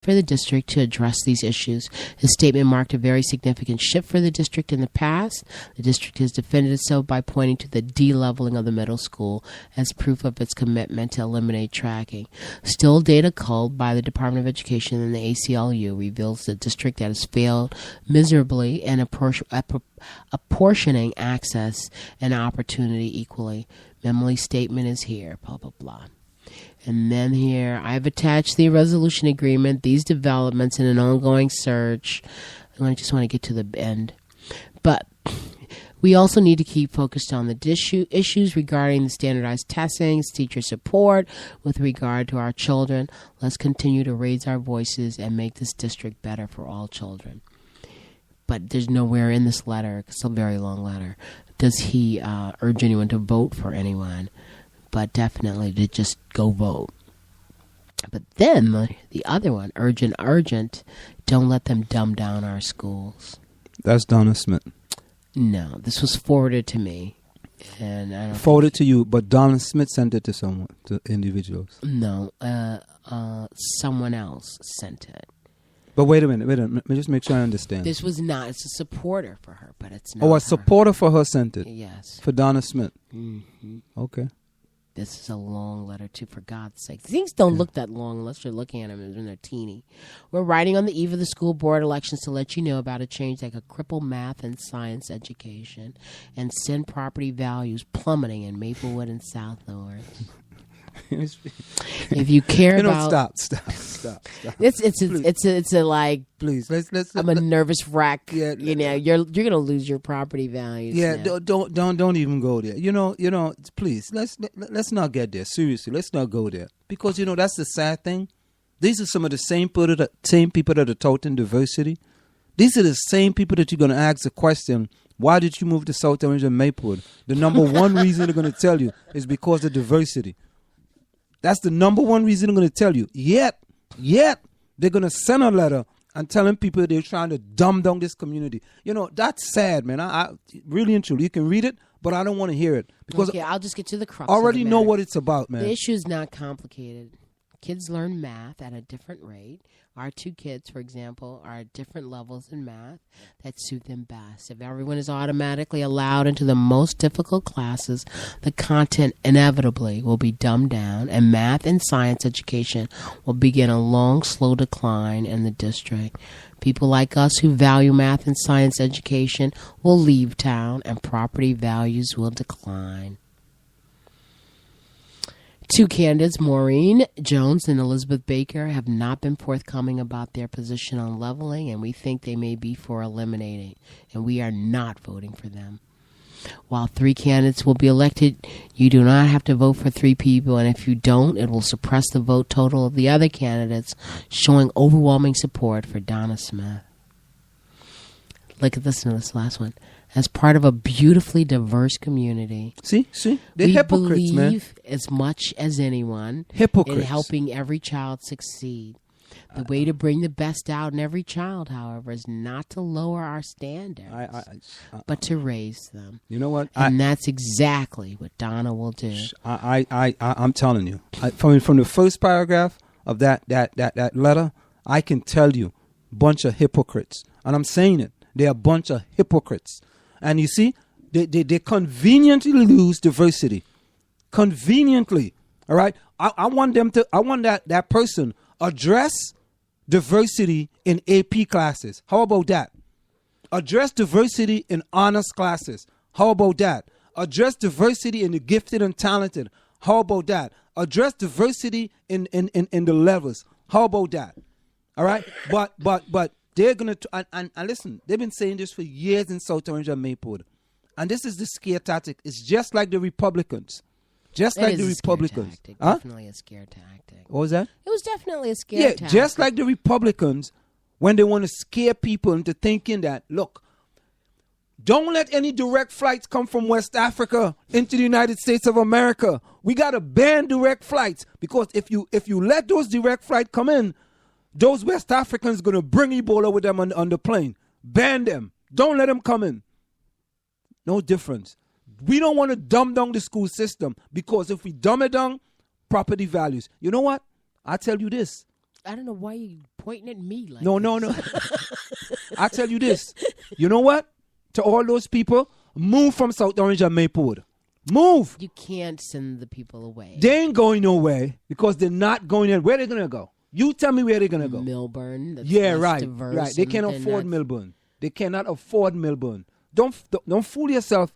for the district to address these issues. His statement marked a very significant shift for the district in the past. The district has defended itself by pointing to the de-leveling of the middle school as proof of its commitment to eliminate tracking. Still, data culled by the Department of Education and the ACLU reveals the district that has failed miserably in apportioning access and opportunity equally. Emily's statement is here, blah, blah, blah. And then here, I've attached the resolution agreement, these developments, in an ongoing search. I just want to get to the end. But we also need to keep focused on the issues regarding the standardized testings, teacher support with regard to our children. Let's continue to raise our voices and make this district better for all children. But there's nowhere in this letter, it's a very long letter, does he urge anyone to vote for anyone. But definitely to just go vote. But then the other one, urgent, don't let them dumb down our schools. That's Donna Smith. No, this was forwarded to me. And I don't forwarded to you, but Donna Smith sent it to someone, to individuals. No, someone else sent it. But wait a minute. Let me just make sure I understand. This was not, it's a supporter for her, but it's not. Oh, a supporter for her sent it? Yes. For Donna Smith? Mm-hmm. Okay. This is a long letter, too, for God's sake. Things don't look that long unless you're looking at them when they're teeny. We're writing on the eve of the school board elections to let you know about a change that could cripple math and science education and send property values plummeting in Maplewood and South North. If you care about, stop. It's a like. Please, let's. I'm a nervous wreck. Yeah, you're gonna lose your property values. Yeah, now. don't even go there. You know. Please, let's not get there. Seriously, let's not go there because that's the sad thing. These are some of the same people that are touting diversity. These are the same people that you're gonna ask the question. Why did you move to South Orange and Maplewood? The number one reason they're gonna tell you is because of diversity. That's the number one reason I'm going to tell you. Yet, they're going to send a letter and telling people they're trying to dumb down this community. That's sad, man. I really and truly, you can read it, but I don't want to hear it. Because okay, I'll just get to the crux. I already of the know matter. what it's about, man. The issue is not complicated. Kids learn math at a different rate. Our two kids, for example, are at different levels in math that suit them best. If everyone is automatically allowed into the most difficult classes, the content inevitably will be dumbed down, and math and science education will begin a long, slow decline in the district. People like us who value math and science education will leave town, and property values will decline. Two candidates, Maureen Jones and Elizabeth Baker, have not been forthcoming about their position on leveling, and we think they may be for eliminating, and we are not voting for them. While 3 candidates will be elected, you do not have to vote for 3 people, and if you don't, it will suppress the vote total of the other candidates, showing overwhelming support for Donna Smith. Look at this last one. As part of a beautifully diverse community. See? They're hypocrites, man. We believe as much as anyone in helping every child succeed. The way to bring the best out in every child, however, is not to lower our standards, but to raise them. You know what? And that's exactly what Donna will do. I'm telling you. From the first paragraph of that letter, I can tell you, bunch of hypocrites. And I'm saying it. They're a bunch of hypocrites. And you see, they conveniently lose diversity. Conveniently. All right? I want that person address diversity in AP classes. How about that? Address diversity in honors classes. How about that? Address diversity in the gifted and talented. How about that? Address diversity in the levels. How about that? All right? But they're going to, and listen, they've been saying this for years in South Orange and Maplewood. And this is the scare tactic. It's just like the Republicans. Definitely a scare tactic. What was that? It was definitely a scare tactic. Just like the Republicans, when they want to scare people into thinking that, look, don't let any direct flights come from West Africa into the United States of America. We got to ban direct flights, because if you let those direct flights come in, those West Africans are going to bring Ebola with them on the plane. Ban them. Don't let them come in. No difference. We don't want to dumb down the school system, because if we dumb it down, property values. You know what? I tell you this. I don't know why you pointing at me like No. I tell you this. You know what? To all those people, move from South Orange and Maplewood. Move. You can't send the people away. They ain't going nowhere because they're not going there. Where they going to go? You tell me where they're going to go. Milburn. That's Yeah, less right. diverse, Right. They and can't they're afford not- Milburn. They cannot afford Milburn. Don't fool yourself,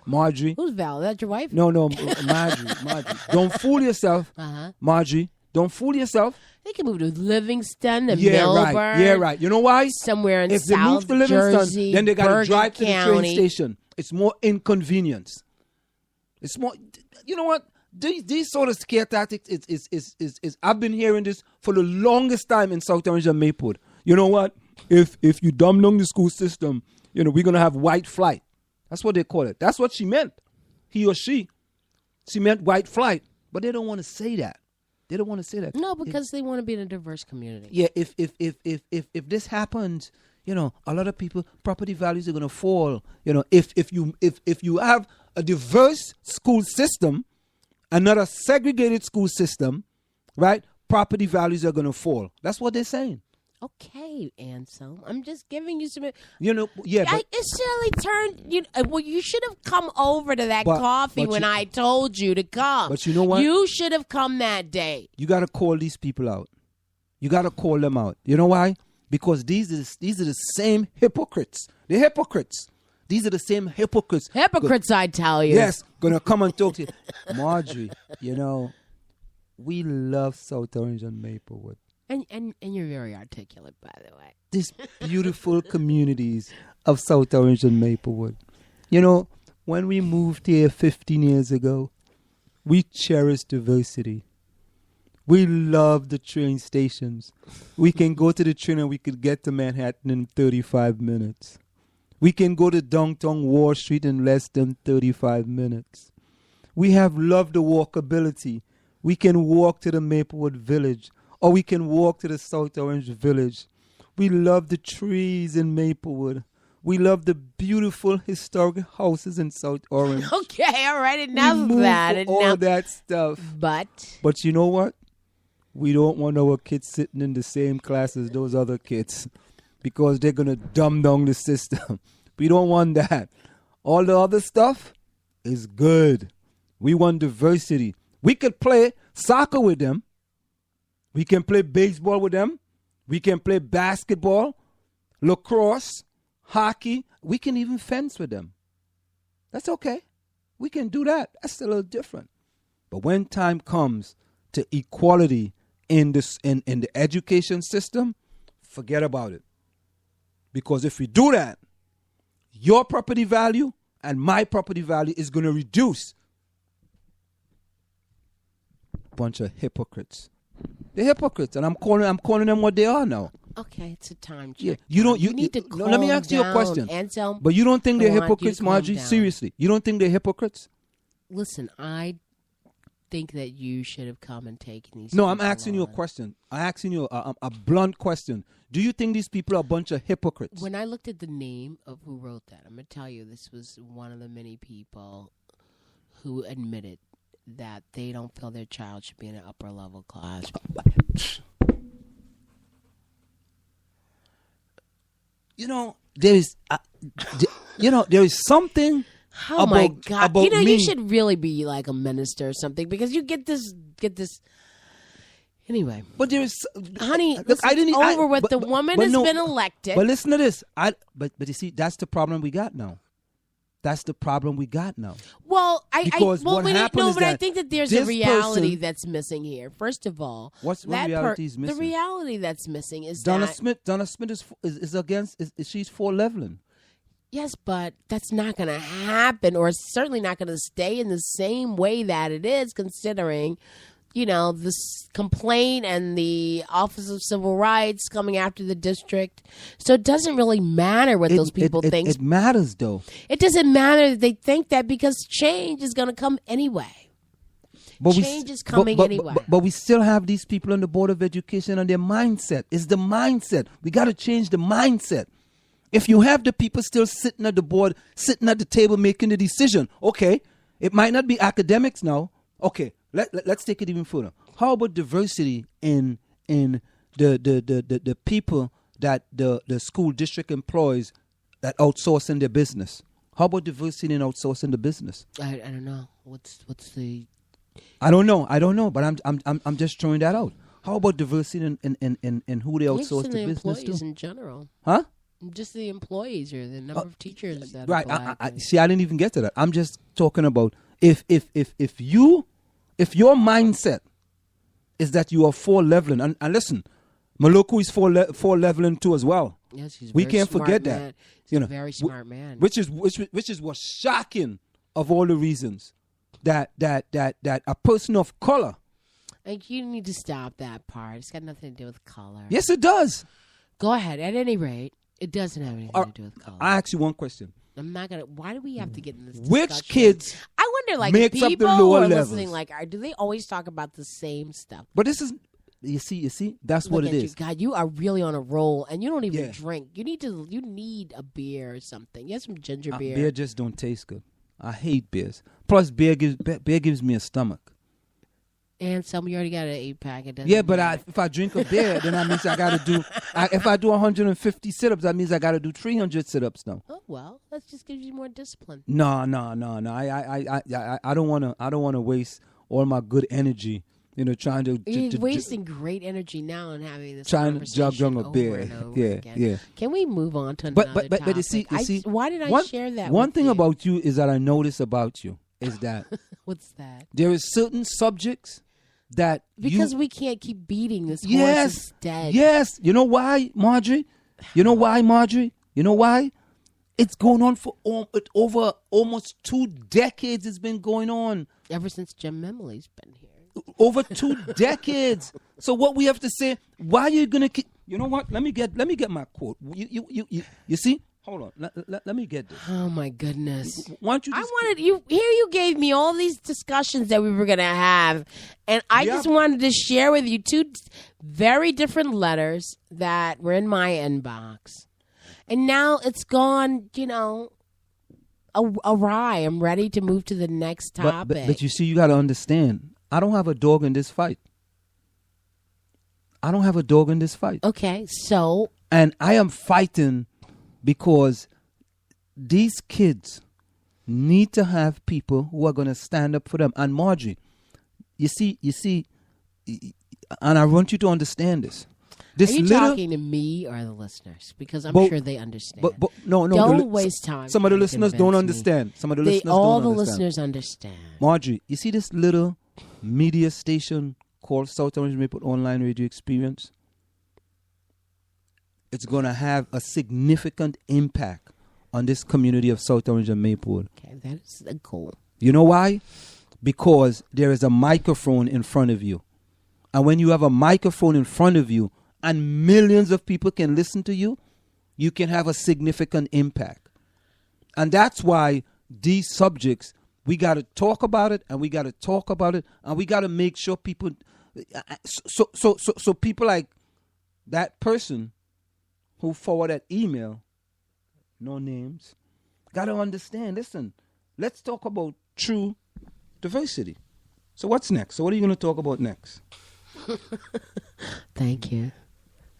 Marjorie. Who's Val? Is that your wife? No, Marjorie. Don't fool yourself, Marjorie. Don't fool yourself. They can move to Livingston and Yeah, Milburn. right. Yeah, right. You know why? Somewhere in If they South move to Livingston, Jersey, then they got to Bergen drive to the County. train station. It's more inconvenience. It's more. You know what? These sort of scare tactics is I've been hearing this for the longest time in South Orange and Maplewood. You know what? If you dumb down the school system, we're gonna have white flight. That's what they call it. That's what she meant. He or she meant white flight, but they don't want to say that. They don't want to say that. No, because they want to be in a diverse community. Yeah, if this happens, a lot of people property values are gonna fall. If you have a diverse school system and not a segregated school system, right? Property values are gonna fall. That's what they're saying. Okay, Anselm. I'm just giving you some. Yeah. But, It surely turned. Well, you should have come over to that But- coffee but when you- I told you to come. But you know what? You should have come that day. you gotta call these people out. You gotta call them out. You know why? Because these are the same hypocrites. They're hypocrites. These are the same hypocrites. Hypocrites, I tell you. Yes, gonna come and talk to you. Marjorie, we love South Orange and Maplewood. And you're very articulate, by the way. These beautiful communities of South Orange and Maplewood. When we moved here 15 years ago, we cherished diversity. We love the train stations. We can go to the train and we could get to Manhattan in 35 minutes. We can go to downtown Wall Street in less than 35 minutes. We have loved the walkability. We can walk to the Maplewood Village, or we can walk to the South Orange Village. We love the trees in Maplewood. We love the beautiful historic houses in South Orange. Okay, all right, enough We of move that. for all that stuff. But you know what? We don't want our kids sitting in the same class as those other kids because they're going to dumb down the system. We don't want that. All the other stuff is good. We want diversity. We could play soccer with them. We can play baseball with them. We can play basketball, lacrosse, hockey. We can even fence with them. That's okay. We can do that. That's a little different. But when time comes to equality in the education system, forget about it. Because if we do that, your property value and my property value is going to reduce. Bunch of hypocrites. They're hypocrites, and I'm calling them what they are now. okay, it's a time check. Yeah, you need to no, let me calm ask you a down, question. Anselm. But you don't think they're I want you to hypocrites, calm Marjorie? down. Seriously, you don't think they're hypocrites? Listen, I think that you should have come and taken these. No, I'm people asking you a on. question. I'm asking you a blunt question. Do you think these people are a bunch of hypocrites? When I looked at the name of who wrote that, I'm going to tell you this was one of the many people who admitted that they don't feel their child should be in an upper level class. There is, there is something. Oh my about- God! about You me. should really be like a minister or something because you get this. Anyway, But there is, honey, look, listen, I didn't. it's I- over with. but- The but- woman but has no, been elected. But listen to this. But you see, that's the problem we got now. That's the problem we got now. Well, Because what happened is but I that think that there's a this reality person- that's missing here. First of all, What reality is missing? The reality that's missing is Donna that Smith is against. She's for leveling. yes, but that's not going to happen, or it's certainly not going to stay in the same way that it is, considering. This complaint and the Office of Civil Rights coming after the district. So it doesn't really matter what those people think. It matters, though. It doesn't matter that they think that because change is going to come anyway. Change is coming anyway. But we still have these people on the Board of Education and their mindset. It's the mindset. We got to change the mindset. If you have the people still sitting at the board, sitting at the table making the decision, okay, it might not be academics now. Okay, let's take it even further. How about diversity in in the people that the school district employs that outsourcing their business? How about diversity in outsourcing the business? I don't know. What's the? I don't know, but I'm just throwing that out. How about diversity in who they outsource the business to? Employees in general. Huh? Just the employees or the number of teachers that right. are black. I see. I didn't even get to that. I'm just talking about if your mindset is that you are four leveling, and listen, Maloku is four leveling too as well. Yes, he's we very can't smart forget man. that. He's a very smart man. Which is what's shocking of all the reasons that a person of color. Like, you need to stop that part. It's got nothing to do with color. Yes, it does. Go ahead. At any rate, it doesn't have anything to do with color. I ask you one question. I'm not gonna. Why do we have to get in this discussion? Which kids? I wonder, like, makes people up the lower who are levels? listening, like, do they always talk about the same stuff? But this is, you see, that's Look what at it you. is. God, you are really on a roll, and you don't even Yeah. drink. You need a beer or something. You have some ginger beer. Beer just don't taste good. I hate beers. Plus, beer gives me a stomach. And some you already got an 8-pack. It doesn't. Yeah, but if I drink a beer, then that means I got to do. If I do 150 sit-ups, that means I got to do 300 sit-ups now. Oh well, that just gives you more discipline. No. I don't want to waste all my good energy. Trying to. You're wasting great energy now and having this trying to conversation jug on a over beer. and over Yeah, again. yeah. Can we move on to another But topic? you see, why did I share that? One with thing you? about you is that I notice about you is that What's that? there is certain subjects that Because we can't keep beating this horse yes, instead. yes. You know why, Marjorie? You know why? It's going on for over almost 2 decades. It's been going on. Ever since Jim Memley's been here. Over 2 decades. So what we have to say? Why are you gonna keep? You know what? Let me get my quote. You see? Hold on. Let me get this. Oh my goodness! Why don't you? I wanted you here. You gave me all these discussions that we were going to have, and I just wanted to share with you 2 very different letters that were in my inbox, and now it's gone. Awry. I'm ready to move to the next topic. But you see, you got to understand. I don't have a dog in this fight. Okay, so And I am fighting because these kids need to have people who are going to stand up for them. And Marjorie, you see, and I want you to understand this. Are you talking to me or the listeners? Because I'm sure they understand. But no. Don't waste time. Some of the trying to listeners don't convince me. understand. Some of the They- listeners all don't the understand. listeners understand. Marjorie, you see this little media station called South Orange Maple Online Radio Experience? It's going to have a significant impact on this community of South Orange and Maplewood. Okay, that's the goal. You know why? Because there is a microphone in front of you. And when you have a microphone in front of you and millions of people can listen to you, you can have a significant impact. And that's why these subjects, we got to talk about it, and we got to talk about it, and we got to make sure people, so people like that person who forward that email, no names, got to understand, listen, let's talk about true diversity. So what's next? So what are you going to talk about next? Thank you.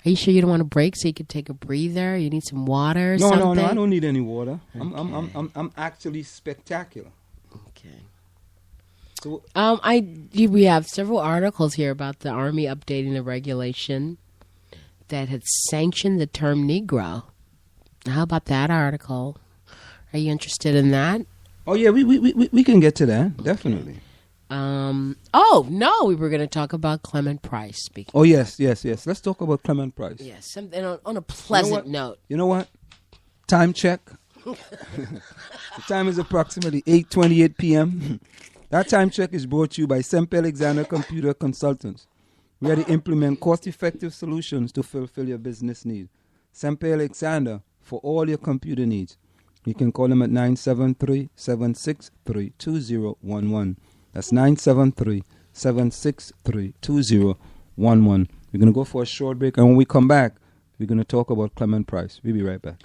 Are you sure you don't want a break so you can take a breather? You need some water or No, something? I don't need any water. Okay. I'm actually spectacular. Okay. So we have several articles here about the Army updating the regulation that had sanctioned the term Negro. How about that article? Are you interested in that? oh yeah, we can get to that, definitely. We were going to talk about Clement Price speaking. Oh yes. Let's talk about Clement Price. Yes, something on a pleasant note. You know what? Time check. The time is approximately 8:28 p.m. That time check is brought to you by Semper Alexander Computer Consultants. We are to implement cost-effective solutions to fulfill your business needs. Semper Alexander for all your computer needs. You can call them at 973-763-2011. That's 973-763-2011. We're going to go for a short break, and when we come back, we're going to talk about Clement Price. We'll be right back.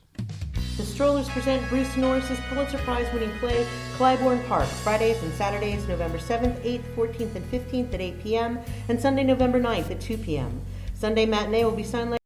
The Strollers present Bruce Norris's Pulitzer Prize-winning play, Clybourne Park, Fridays and Saturdays, November 7th, 8th, 14th, and 15th at 8 p.m., and Sunday, November 9th at 2 p.m. Sunday matinee will be signed